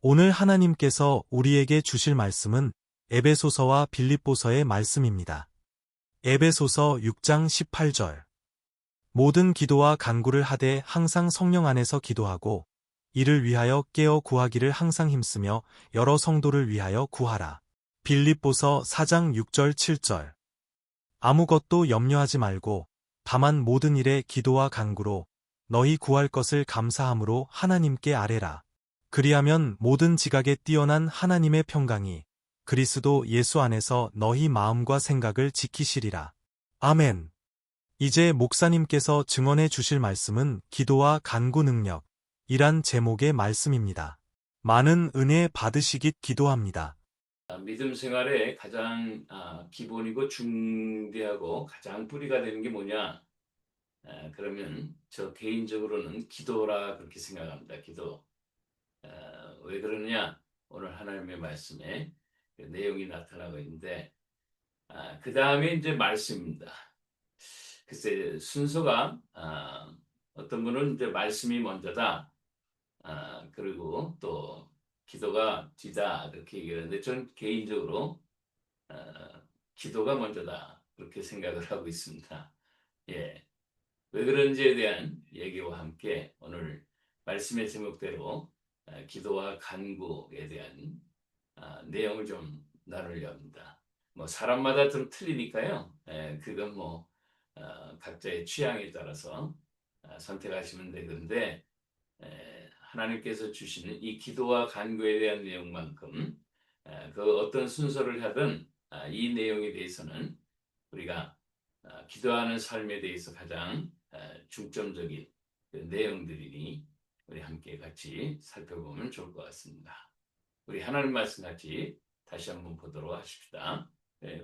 오늘 하나님께서 우리에게 주실 말씀은 에베소서와 빌립보서의 말씀입니다. 에베소서 6장 18절. 모든 기도와 간구를 하되 항상 성령 안에서 기도하고 이를 위하여 깨어 구하기를 항상 힘쓰며 여러 성도를 위하여 구하라. 빌립보서 4장 6절 7절. 아무것도 염려하지 말고 다만 모든 일에 기도와 간구로 너희 구할 것을 감사함으로 하나님께 아뢰라. 그리하면 모든 지각에 뛰어난 하나님의 평강이 그리스도 예수 안에서 너희 마음과 생각을 지키시리라. 아멘. 이제 목사님께서 증언해 주실 말씀은 기도와 간구 능력이란 제목의 말씀입니다. 많은 은혜 받으시길 기도합니다. 믿음 생활의 가장 기본이고 중대하고 가장 뿌리가 되는 게 뭐냐? 그러면 저 개인적으로는 기도라 그렇게 생각합니다. 기도. 왜 그러느냐? 오늘 하나님의 말씀에 그 내용이 나타나고 있는데 그 다음에 이제 말씀입니다. 글쎄 순서가 어떤 분은 이제 말씀이 먼저다. 그리고 또 기도가 뒤다 그렇게 얘기하는데 전 개인적으로 기도가 먼저다 그렇게 생각을 하고 있습니다. 예, 왜 그런지에 대한 얘기와 함께 오늘 말씀의 제목대로 기도와 간구에 대한 내용을 좀 나누려 합니다. 뭐 사람마다 좀 틀리니까요. 그건 뭐 각자의 취향에 따라서 선택하시면 되는데 하나님께서 주시는 이 기도와 간구에 대한 내용만큼 그 어떤 순서를 하든 이 내용에 대해서는 우리가 기도하는 삶에 대해서 가장 중점적인 그 내용들이니 우리 함께 같이 살펴보면 좋을 것 같습니다. 우리 하나님 말씀 같이 다시 한번 보도록 하십시다.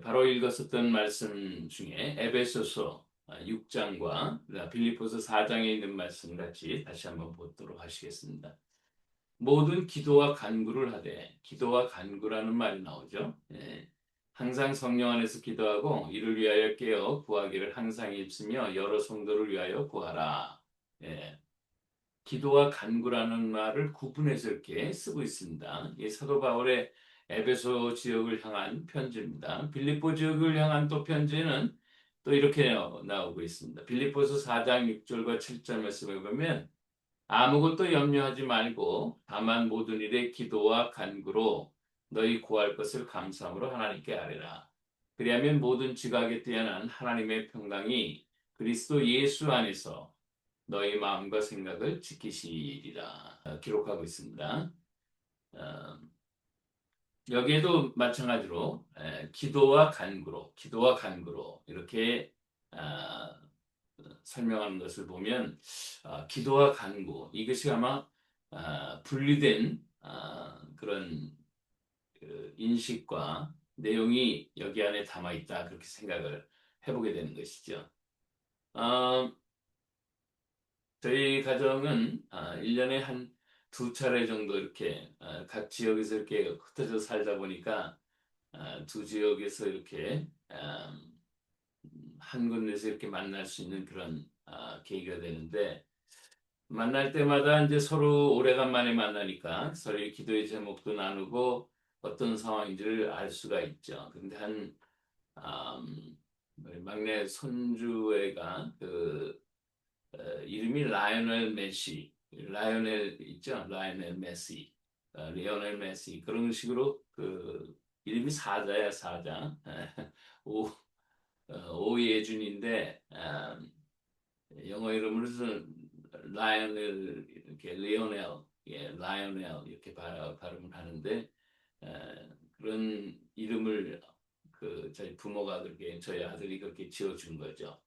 바로 읽었었던 말씀 중에 에베소서 6장과 빌립보서 4장에 있는 말씀 같이 다시 한번 보도록 하시겠습니다. 모든 기도와 간구를 하되, 기도와 간구라는 말이 나오죠. 항상 성령 안에서 기도하고 이를 위하여 깨어 구하기를 항상 힘쓰며 여러 성도를 위하여 구하라. 기도와 간구라는 말을 구분해서 이렇게 쓰고 있습니다. 이 사도 바울의 에베소 지역을 향한 편지입니다. 빌립보 지역을 향한 또 편지는 또 이렇게 나오고 있습니다. 빌립보서 4장 6절과 7절 말씀을 보면 아무것도 염려하지 말고 다만 모든 일에 기도와 간구로 너희 구할 것을 감사함으로 하나님께 아뢰라. 그리하면 모든 지각에 뛰어난 하나님의 평강이 그리스도 예수 안에서 너희 마음과 생각을 지키시리라 기록하고 있습니다. 여기에도 마찬가지로 기도와 간구로 이렇게 설명하는 것을 보면 기도와 간구 이것이 아마 분리된 그런 그 인식과 내용이 여기 안에 담아 있다 그렇게 생각을 해보게 되는 것이죠. 저희 가정은 1년에 한 2차례 정도 이렇게 각 지역에서 이렇게 흩어져 살다 보니까 두 지역에서 이렇게 한 군데서 이렇게 만날 수 있는 그런 계기가 되는데 만날 때마다 이제 서로 오래간만에 만나니까 서로의 기도의 제목도 나누고 어떤 상황인지를 알 수가 있죠. 근데 한 막내 손주애가 그 이름이 라이오넬 메시, 라이오넬 있죠? 라이오넬 메시, 리오넬 메시 그런 식으로 그 이름이 사자야 사자. 오 오예준인데 영어 이름으로는 라이오넬 이렇게 리오넬 라이오넬 이렇게 발음을 하는데 그런 이름을 그 저희 부모가 그렇게 저희 아들이 그렇게 지어준 거죠.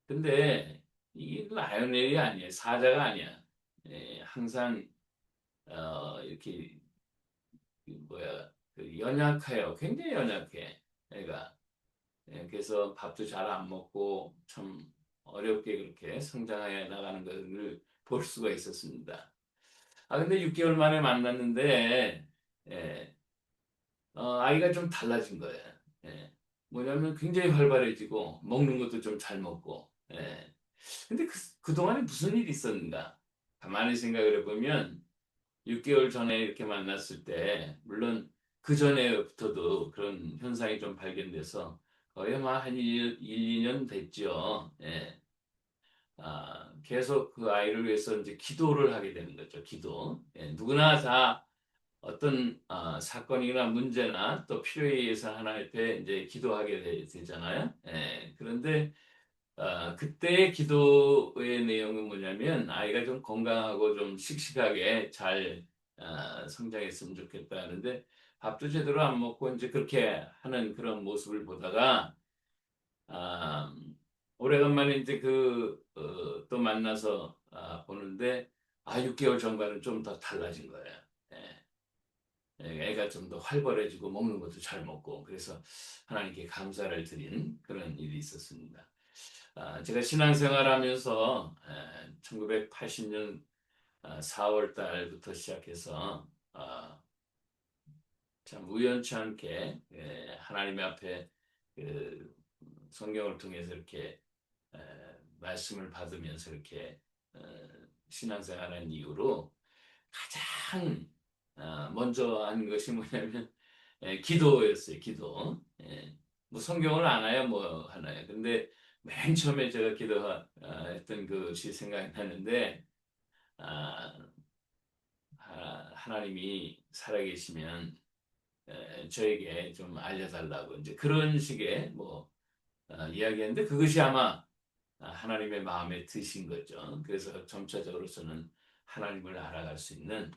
근데 이게 라이오넬이 아니에요. 사자가 아니야. 항상 이렇게 뭐야 그 연약해요. 굉장히 연약해. 애가. 그래서 밥도 잘 안 먹고 참 어렵게 그렇게 성장해 나가는 것을 볼 수가 있었습니다. 근데 6개월 만에 만났는데 아이가 좀 달라진 거예요. 뭐냐면 굉장히 활발해지고 먹는 것도 좀 잘 먹고. 근데 그동안에 무슨 일이 있었는가? 가만히 생각을 해보면 6개월 전에 이렇게 만났을 때, 물론 그 전에부터도 그런 현상이 좀 발견돼서 거의 한 1, 2년 됐죠. 예. 계속 그 아이를 위해서 이제 기도를 하게 되는 거죠. 기도. 예, 누구나 다 어떤 사건이나 문제나 또 필요에 의해서 하나님께 이제 기도하게 되잖아요. 예, 그런데 그때의 기도의 내용은 뭐냐면 아이가 좀 건강하고 좀 씩씩하게 잘 성장했으면 좋겠다 하는데 밥도 제대로 안 먹고 이제 그렇게 하는 그런 모습을 보다가 아, 오래간만에 이제 또 만나서 보는데 6개월 전과는 좀 더 달라진 거예요. 예. 애가 좀 더 활발해지고 먹는 것도 잘 먹고 그래서 하나님께 감사를 드린 그런 일이 있었습니다. 제가 신앙생활하면서 1980년 4월 달부터 시작해서 참 우연치 않게 하나님 앞에 그 성경을 통해서 이렇게 에, 말씀을 받으면서 이렇게 어, 신앙생활한 이후로 가장 먼저 한 것이 뭐냐면 기도였어요. 기도. 뭐 성경을 아나요? 뭐 하나요? 근데 맨 처음에 제가 기도했던 것이 생각이 나는데 아, 하나님이 살아계시면 저에게 좀 알려달라고 이제 그런 식의 뭐 이야기했는데 그것이 아마 하나님의 마음에 드신 거죠. 그래서 점차적으로 저는 하나님을 알아갈 수 있는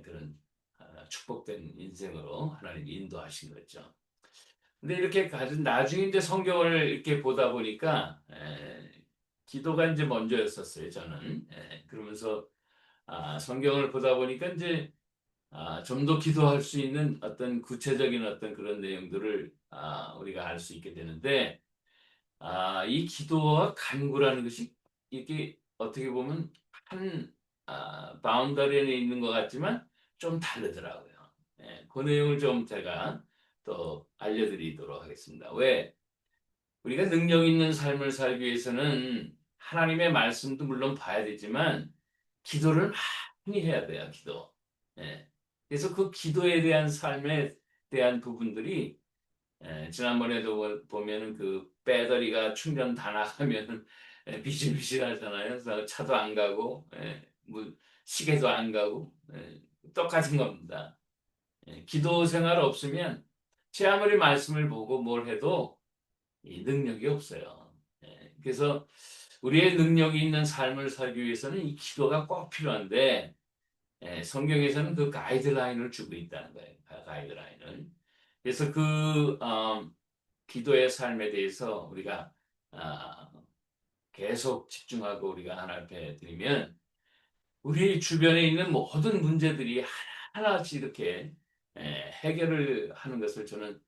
그런 축복된 인생으로 하나님이 인도하신 거죠. 근데 이렇게 가진 나중에 이제 성경을 이렇게 보다 보니까 기도가 이제 먼저였었어요. 저는 그러면서 성경을 보다 보니까 이제 좀 더 기도할 수 있는 어떤 구체적인 어떤 그런 내용들을 우리가 알 수 있게 되는데 이 기도와 간구라는 것이 이게 어떻게 보면 한 바운더리 안에 있는 것 같지만 좀 다르더라고요. 그 내용을 좀 제가 또 알려드리도록 하겠습니다. 왜? 우리가 능력 있는 삶을 살기 위해서는 하나님의 말씀도 물론 봐야 되지만 기도를 많이 해야 돼요. 기도. 예. 그래서 그 기도에 대한 삶에 대한 부분들이 지난번에도 보면은 그 배터리가 충전 다 나가면은 비실비실하잖아요. 그래서 차도 안 가고, 뭐 시계도 안 가고, 똑같은 겁니다. 기도 생활 없으면 제 아무리 말씀을 보고 뭘 해도 이 능력이 없어요. 그래서 우리의 능력이 있는 삶을 살기 위해서는 이 기도가 꼭 필요한데 성경에서는 그 가이드라인을 주고 있다는 거예요. 가이드라인을. 그래서 기도의 삶에 대해서 우리가 아, 계속 집중하고 우리가 하나님 앞에 드리면 우리 주변에 있는 모든 문제들이 하나하나씩 이렇게 해결을 하는 것을 저는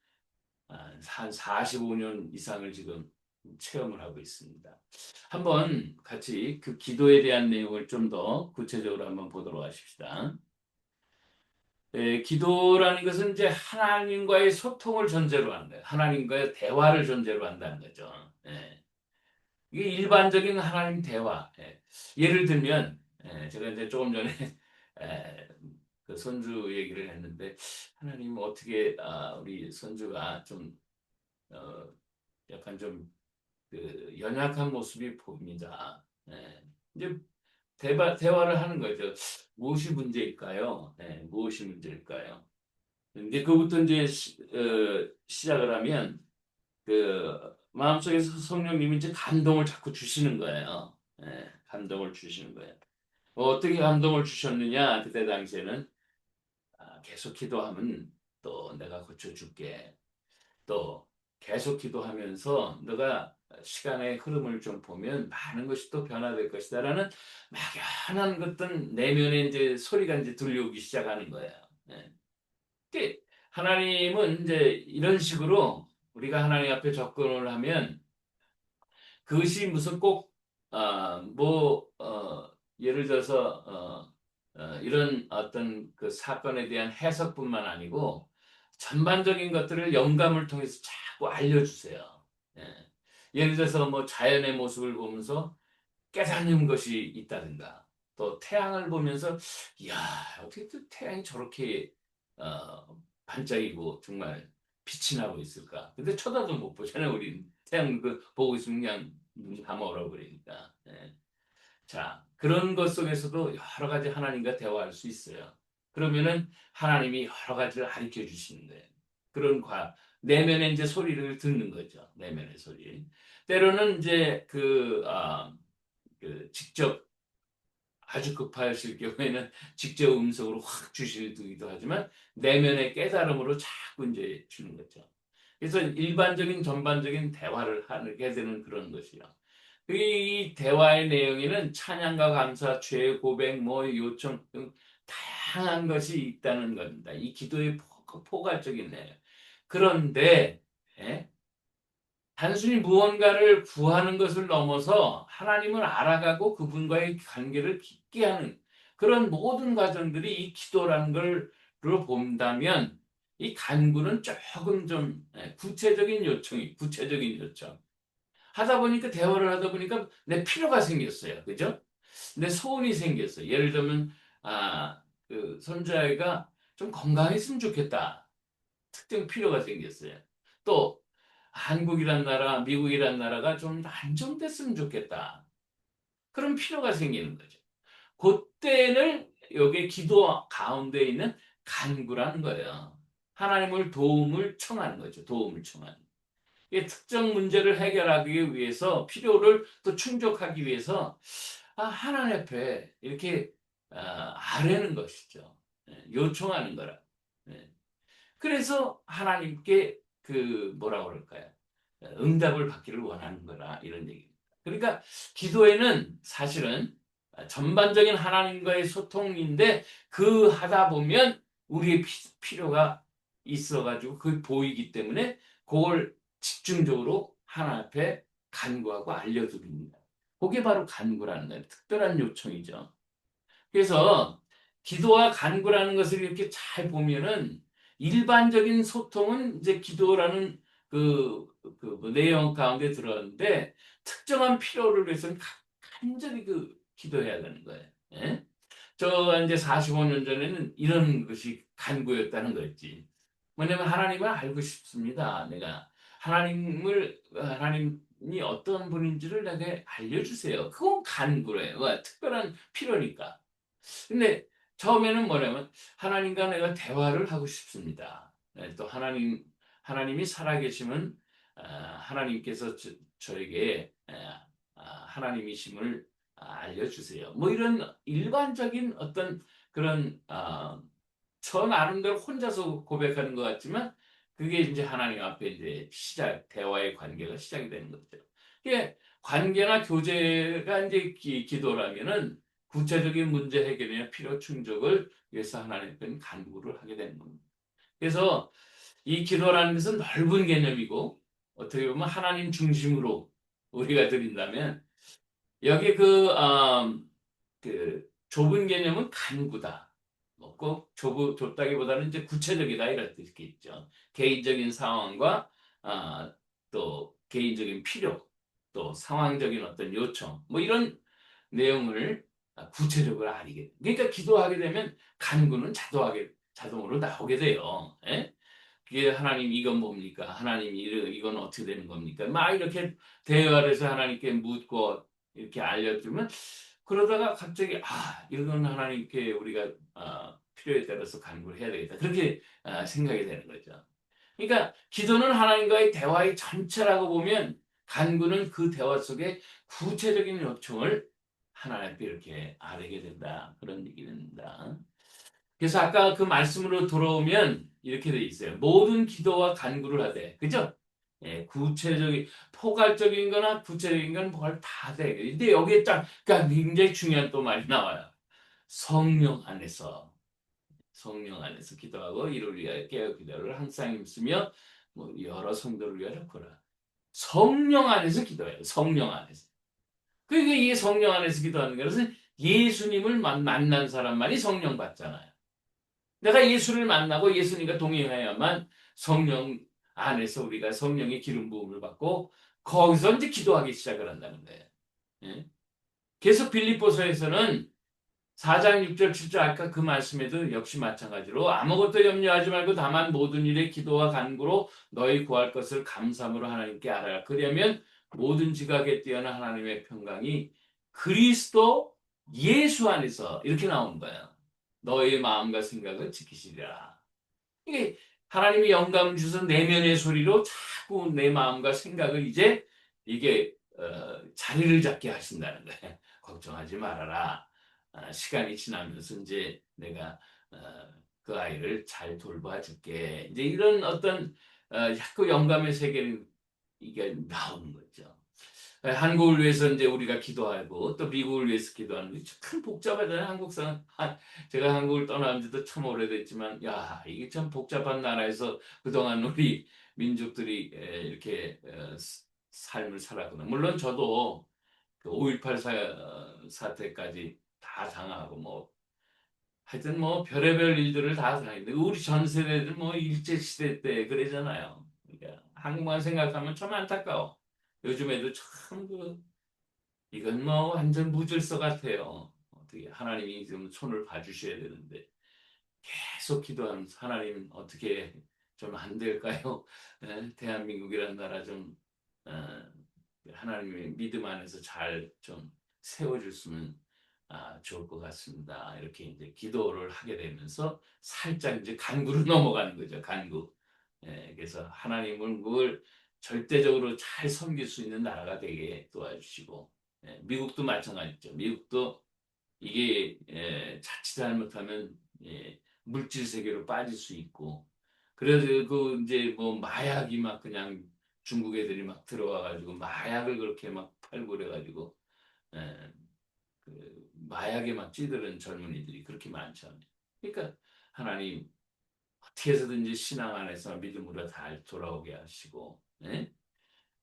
한 45년 이상을 지금 체험을 하고 있습니다. 한번 같이 그 기도에 대한 내용을 좀 더 구체적으로 한번 보도록 하십시다. 기도라는 것은 이제 하나님과의 소통을 전제로 한다. 하나님과의 대화를 전제로 한다는 거죠. 이게 일반적인 하나님 대화. 예를 들면, 제가 이제 조금 전에 그 손주 얘기를 했는데, 하나님 어떻게, 우리 손주가 좀, 어, 약간 좀, 연약한 모습이 보입니다. 이제 대화를 하는 거죠. 무엇이 문제일까요? 무엇이 문제일까요? 이제 그부터 이제 시작을 하면 마음속에서 성령님이 이제 감동을 자꾸 주시는 거예요. 감동을 주시는 거예요. 어떻게 감동을 주셨느냐? 그때 당시에는 계속 기도하면 또 내가 고쳐줄게. 또 계속 기도하면서 너가 시간의 흐름을 좀 보면 많은 것이 또 변화될 것이다라는 막연한 것들 내면에 이제 소리가 이제 들려오기 시작하는 거예요. 예. 근데 하나님은 이제 이런 식으로 우리가 하나님 앞에 접근을 하면 그것이 무슨 꼭, 예를 들어서, 이런 어떤 그 사건에 대한 해석뿐만 아니고 전반적인 것들을 영감을 통해서 자꾸 알려주세요. 예. 예를 들어서 뭐 자연의 모습을 보면서 깨닫는 것이 있다든가 또 태양을 보면서 이야, 어떻게 또 태양이 저렇게 반짝이고 정말 빛이 나고 있을까? 근데 쳐다도 못 보잖아요. 우린 태양 그 보고 있으면 그냥 눈이 다 멀어버리니까. 예. 자, 그런 것 속에서도 여러 가지 하나님과 대화할 수 있어요. 그러면은 하나님이 여러 가지를 가르쳐 주시는데 그런 내면의 이제 소리를 듣는 거죠. 내면의 소리. 때로는 이제 직접 아주 급하실 경우에는 직접 음성으로 확 주시기도 하지만 내면의 깨달음으로 자꾸 이제 주는 거죠. 그래서 일반적인 전반적인 대화를 하게 되는 그런 것이요. 이 대화의 내용에는 찬양과 감사, 죄 고백, 요청 등 다양한 것이 있다는 겁니다. 이 기도의 포괄적인 내용. 그런데 예? 단순히 무언가를 구하는 것을 넘어서 하나님을 알아가고 그분과의 관계를 깊게 하는 그런 모든 과정들이 이 기도라는 걸로 본다면 이 간구는 조금 좀 구체적인 요청. 하다 보니까 대화를 하다 보니까 내 필요가 생겼어요. 그죠? 내 소원이 생겼어요. 예를 들면 그 손자아이가 좀 건강했으면 좋겠다. 특정 필요가 생겼어요. 또 한국이란 나라, 미국이란 나라가 좀 안정됐으면 좋겠다. 그런 필요가 생기는 거죠. 그때는 여기 기도 가운데 있는 간구라는 거예요. 하나님을 도움을 청하는 거죠. 도움을 청하는. 이 특정 문제를 해결하기 위해서 필요를 또 충족하기 위해서 하나님 앞에 이렇게 아뢰는 것이죠. 요청하는 거라. 네. 그래서 하나님께 뭐라 그럴까요? 응답을 받기를 원하는 거라 이런 얘기입니다. 그러니까 기도에는 사실은 전반적인 하나님과의 소통인데 하다 보면 우리의 필요가 있어가지고 그 보이기 때문에 그걸 집중적으로 하나님 앞에 간구하고 알려드립니다. 그게 바로 간구라는 거예요. 특별한 요청이죠. 그래서 기도와 간구라는 것을 이렇게 잘 보면은 일반적인 소통은 이제 기도라는 내용 가운데 들었는데 특정한 필요를 위해서는 간절히 기도해야 되는 거예요. 예? 저 이제 45년 전에는 이런 것이 간구였다는 거였지. 뭐냐면 하나님을 알고 싶습니다. 내가 하나님이 어떤 분인지를 내게 알려주세요. 그건 간구래요. 특별한 필요니까. 근데 처음에는 뭐냐면 하나님과 내가 대화를 하고 싶습니다. 네, 또 하나님이 살아계시면 하나님께서 저에게 하나님이심을 알려주세요. 뭐 이런 일반적인 어떤 그런 저 나름대로 혼자서 고백하는 것 같지만 그게 이제 하나님 앞에 이제 대화의 관계가 시작이 되는 거죠. 이게 관계나 교제가 이제 기도라면은 구체적인 문제 해결이나 필요 충족을 위해서 하나님께 간구를 하게 되는 겁니다. 그래서 이 기도라는 것은 넓은 개념이고 어떻게 보면 하나님 중심으로 우리가 드린다면 여기 좁은 개념은 간구다. 꼭 좁다기보다는 이제 구체적이다 이럴 수 있겠죠. 개인적인 상황과 또 개인적인 필요, 또 상황적인 어떤 요청, 뭐 이런 내용을 구체적으로 알게 돼. 그러니까 기도하게 되면 간구는 자동으로 나오게 돼요. 예? 그게 하나님 이건 뭡니까? 하나님 이건 어떻게 되는 겁니까? 막 이렇게 대화를 해서 하나님께 묻고 이렇게 알려주면 그러다가 갑자기 이건 하나님께 우리가 필요에 따라서 간구를 해야 되겠다. 그렇게 생각이 되는 거죠. 그러니까 기도는 하나님과의 대화의 전체라고 보면 간구는 그 대화 속에 구체적인 요청을 하나님께 이렇게 아뢰게 된다. 그런 얘기입니다. 그래서 아까 그 말씀으로 돌아오면 이렇게 돼 있어요. 모든 기도와 간구를 하되. 그죠? 예, 포괄적인 거나 구체적인 건 뭘 다 돼. 근데 여기에 그러니까 굉장히 중요한 또 말이 나와요. 성령 안에서. 성령 안에서 기도하고 이를 위하여 깨어 기도를 항상 힘쓰며 뭐 여러 성도를 위하여 구하라. 성령 안에서 기도해요. 성령 안에서. 그러니까 이 성령 안에서 기도하는 것은 예수님을 만난 사람만이 성령 받잖아요. 내가 예수를 만나고 예수님과 동행해야만 성령 안에서 우리가 성령의 기름 부음을 받고 거기서 이제 기도하기 시작을 한다는 거예요. 예? 계속 빌립보서에서는 4장 6절 7절 아까 그 말씀에도 역시 마찬가지로 아무것도 염려하지 말고 다만 모든 일에 기도와 간구로 너희 구할 것을 감사함으로 하나님께 알아라. 그러면 모든 지각에 뛰어난 하나님의 평강이 그리스도 예수 안에서 이렇게 나오는 거예요. 너의 마음과 생각을 지키시리라. 이게 하나님이 영감 주셔서 내면의 소리로 자꾸 내 마음과 생각을 이제 이게 자리를 잡게 하신다는 거예요. 걱정하지 말아라. 시간이 지나면서 이제 내가 어, 그 아이를 잘 돌봐 줄게. 이제 이런 어떤 자꾸 영감의 세계는 이게 나오는 거죠. 한국을 위해서 이제 우리가 기도하고 또 미국을 위해서 기도하는 게 참 복잡하잖아요. 한국 사람. 제가 한국을 떠난 지도 참 오래됐지만 야 이게 참 복잡한 나라에서 그동안 우리 민족들이 이렇게 삶을 살았구나. 물론 저도 그 5.18 사태까지 다 당하고 뭐 하여튼 뭐 별의별 일들을 다 당했는데 우리 전 세대들 뭐 일제시대 때 그러잖아요. 그러니까 한국만 생각하면 참 안타까워. 요즘에도 참그 이건 뭐 완전 무질서 같아요. 어떻게 하나님이 좀 손을 봐주셔야 되는데 계속 기도하는 하나님 어떻게 좀 안 될까요? 대한민국이라는 나라 좀 하나님의 믿음 안에서 잘 좀 세워줬으면 좋을 것 같습니다. 이렇게 이제 기도를 하게 되면서 살짝 이제 간구로 넘어가는 거죠. 간구. 그래서 하나님은 그걸 절대적으로 잘 섬길 수 있는 나라가 되게 도와주시고 미국도 마찬가지죠. 미국도 이게 자칫 잘못하면 물질 세계로 빠질 수 있고 그래서 그 이제 뭐 마약이 막 그냥 중국 애들이 막 들어와 가지고 마약을 그렇게 막 팔고 그래 가지고 그 마약에 막 찌드는 젊은이들이 그렇게 많죠. 그러니까 하나님 어떻게 해서든지 신앙 안에서 믿음으로 잘 돌아오게 하시고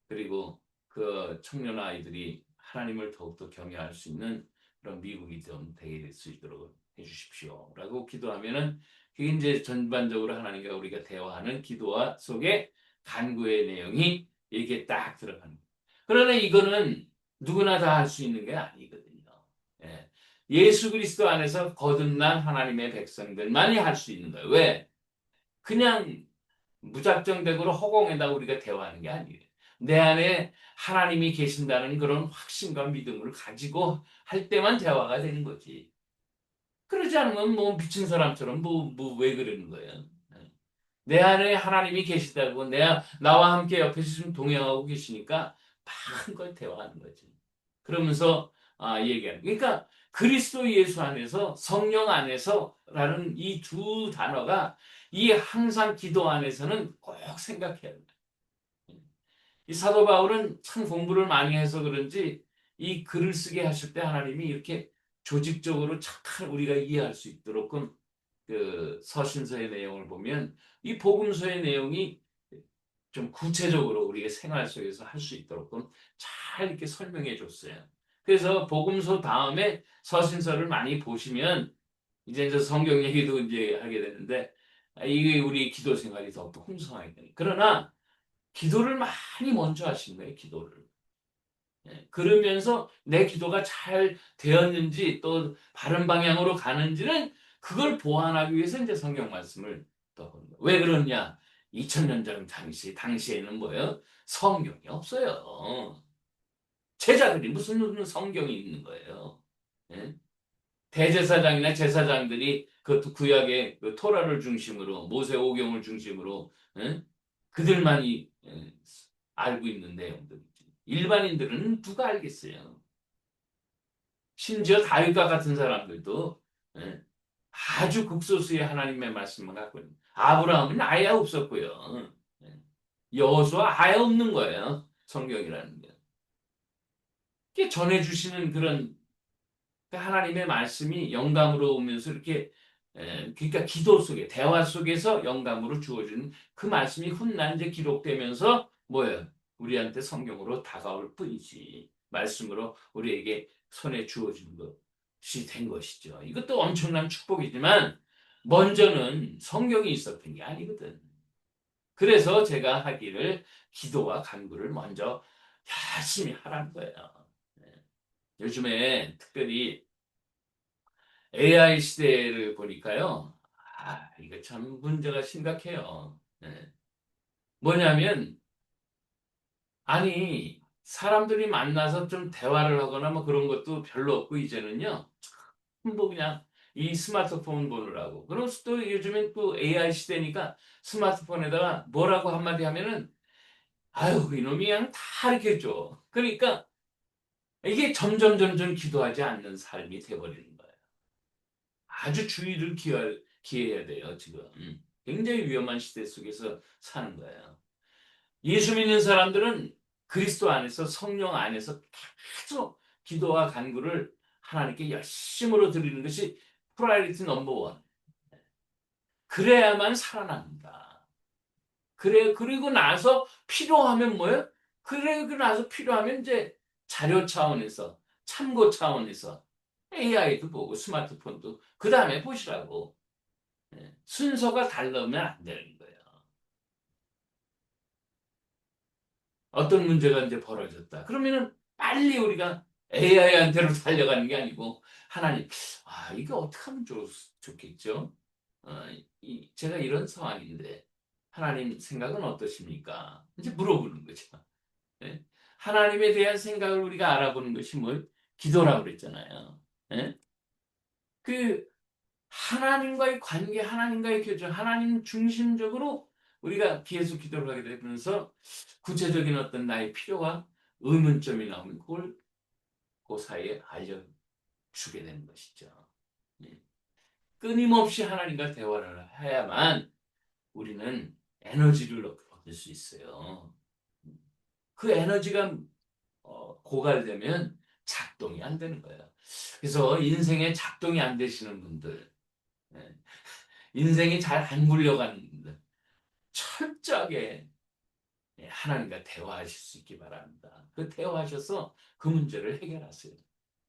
그리고 그 청년 아이들이 하나님을 더욱더 경외할 수 있는 그런 미국이 좀 되게 될 수 있도록 해주십시오. 라고 기도하면은 그게 이제 전반적으로 하나님과 우리가 대화하는 기도와 속에 간구의 내용이 이렇게 딱 들어가는 거예요. 그러나 이거는 누구나 다 할 수 있는 게 아니거든요. 예. 예수 그리스도 안에서 거듭난 하나님의 백성들만이 할 수 있는 거예요. 왜? 그냥 무작정적으로 허공에다 우리가 대화하는 게 아니에요. 내 안에 하나님이 계신다는 그런 확신과 믿음을 가지고 할 때만 대화가 되는 거지. 그러지 않으면 뭐 미친 사람처럼 왜 그러는 거예요. 내 안에 하나님이 계시다고 나와 함께 옆에서 좀 동행하고 계시니까 마음껏 대화하는 거지. 그러면서 얘기하는. 그러니까 그리스도 예수 안에서 성령 안에서라는 이 두 단어가 이 항상 기도 안에서는 꼭 생각해야 된다. 이 사도 바울은 참 공부를 많이 해서 그런지 이 글을 쓰게 하실 때 하나님이 이렇게 조직적으로 착한 우리가 이해할 수 있도록 그 서신서의 내용을 보면 이 복음서의 내용이 좀 구체적으로 우리의 생활 속에서 할 수 있도록 잘 이렇게 설명해 줬어요. 그래서 복음서 다음에 서신서를 많이 보시면 이제 성경 얘기도 이제 하게 되는데 이게 우리 기도 생활이 더 풍성하게 되요 그러나 기도를 많이 먼저 하시는 거예요. 기도를. 그러면서 내 기도가 잘 되었는지 또 바른 방향으로 가는지는 그걸 보완하기 위해서 이제 성경 말씀을 또 보는 거예요. 왜 그러냐? 2000년 전 당시에는 뭐예요? 성경이 없어요. 제자들이 무슨 성경이 있는 거예요. 예? 대제사장이나 제사장들이 그것도 구약의 그 토라를 중심으로 모세 오경을 중심으로 그들만이 알고 있는 내용들이지. 일반인들은 누가 알겠어요. 심지어 다윗과 같은 사람들도 예, 아주 극소수의 하나님의 말씀을 갖고 있는. 아브라함은 아예 없었고요. 예, 여호수아 아예 없는 거예요. 성경이라는 게. 이게 전해주시는 그런 하나님의 말씀이 영감으로 오면서 이렇게 그러니까 기도 속에 대화 속에서 영감으로 주어지는 그 말씀이 훗날 이제 기록되면서 뭐예요? 우리한테 성경으로 다가올 뿐이지 말씀으로 우리에게 손에 주어진 것이 된 것이죠. 이것도 엄청난 축복이지만 먼저는 성경이 있었던 게 아니거든. 그래서 제가 하기를 기도와 간구를 먼저 열심히 하라는 거예요. 요즘에 특별히 AI 시대를 보니까요. 이거 참 문제가 심각해요. 예. 뭐냐면, 아니, 사람들이 만나서 좀 대화를 하거나 뭐 그런 것도 별로 없고, 이제는요. 뭐 그냥 이 스마트폰 보느라고. 그럼 또 요즘엔 또 AI 시대니까 스마트폰에다가 뭐라고 한마디 하면은, 아유, 이놈이 그냥 다 가르쳐줘. 그러니까 이게 점점 기도하지 않는 삶이 돼버리는 거예요. 아주 주의를 기해야 돼요, 지금. 굉장히 위험한 시대 속에서 사는 거예요. 예수 믿는 사람들은 그리스도 안에서 성령 안에서 계속 기도와 간구를 하나님께 열심으로 드리는 것이 프라이어리티 넘버 원. 그래야만 살아납니다. 그래, 그리고 나서 필요하면 뭐예요? 그리고 나서 필요하면 이제 자료 차원에서, 참고 차원에서 AI도 보고 스마트폰도 그 다음에 보시라고. 순서가 다르면 안 되는 거예요. 어떤 문제가 이제 벌어졌다. 그러면은 빨리 우리가 AI한테로 달려가는 게 아니고 하나님, 이거 어떻게 하면 좋겠죠? 제가 이런 상황인데 하나님 생각은 어떠십니까? 이제 물어보는 거죠. 예? 하나님에 대한 생각을 우리가 알아보는 것이 뭘? 기도라고 그랬잖아요. 예? 그 하나님과의 관계, 하나님과의 교제, 하나님 중심적으로 우리가 계속 기도를 하게 되면서 구체적인 어떤 나의 필요와 의문점이 나오면 그걸 그 사이에 알려주게 되는 것이죠. 예. 끊임없이 하나님과 대화를 해야만 우리는 에너지를 얻을 수 있어요. 그 에너지가 고갈되면 작동이 안 되는 거예요. 그래서 인생에 작동이 안 되시는 분들, 예, 인생이 잘 안 굴려가는 분들, 철저하게 하나님과 대화하실 수 있기 바랍니다. 그 대화하셔서 그 문제를 해결하세요.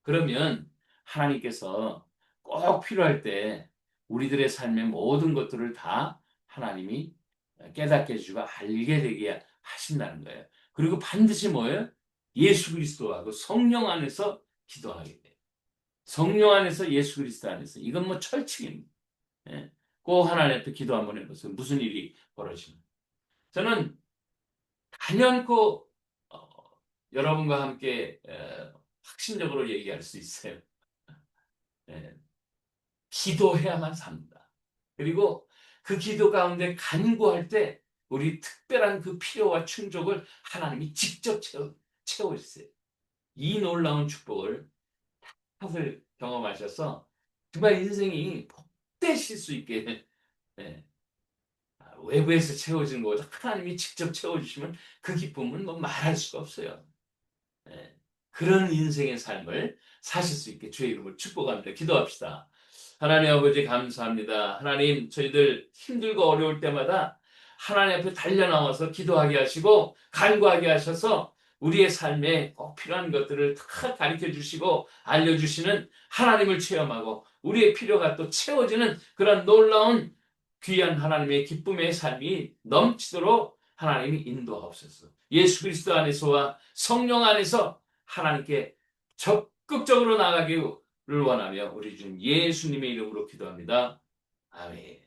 그러면 하나님께서 꼭 필요할 때 우리들의 삶의 모든 것들을 다 하나님이 깨닫게 해주고 알게 되게 하신다는 거예요. 그리고 반드시 뭐예요? 예수 그리스도하고 성령 안에서 기도하게 돼요. 성령 안에서 예수 그리스도 안에서. 이건 뭐 철칙입니다. 예. 꼭 하나님 앞에 기도 한번 해보세요. 무슨 일이 벌어지는. 저는 단연코 여러분과 함께 확신적으로 얘기할 수 있어요. 예. 기도해야만 삽니다. 그리고 그 기도 가운데 간구할 때 우리 특별한 그 필요와 충족을 하나님이 직접 채워주세요. 이 놀라운 축복을 다들 경험하셔서 정말 인생이 복되실 수 있게, 예, 외부에서 채워지는 것보다 하나님이 직접 채워주시면 그 기쁨은 뭐 말할 수가 없어요. 예, 그런 인생의 삶을 사실 수 있게 주의 이름으로 축복합니다. 기도합시다. 하나님 아버지 감사합니다. 하나님 저희들 힘들고 어려울 때마다 하나님 앞에 달려나와서 기도하게 하시고 간구하게 하셔서 우리의 삶에 꼭 필요한 것들을 다 가르쳐 주시고 알려주시는 하나님을 체험하고 우리의 필요가 또 채워지는 그런 놀라운 귀한 하나님의 기쁨의 삶이 넘치도록 하나님이 인도하옵소서. 예수 그리스도 안에서와 성령 안에서 하나님께 적극적으로 나가기를 원하며 우리 주 예수님의 이름으로 기도합니다. 아멘.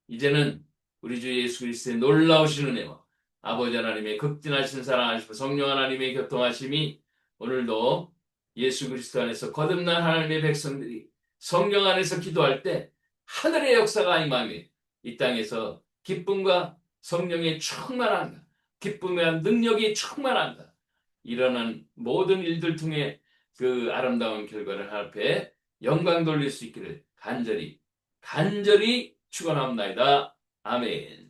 이제는 우리 주 예수 그리스도의 놀라우신 은혜와 아버지 하나님의 극진하신 사랑하시고 성령 하나님의 교통하심이 오늘도 예수 그리스도 안에서 거듭난 하나님의 백성들이 성령 안에서 기도할 때 하늘의 역사가 임하며 이 땅에서 기쁨과 성령의 충만함과 기쁨과 능력이 충만함과 일어난 모든 일들 통해 그 아름다운 결과를 앞에 영광 돌릴 수 있기를 간절히 축원합니다. 아멘.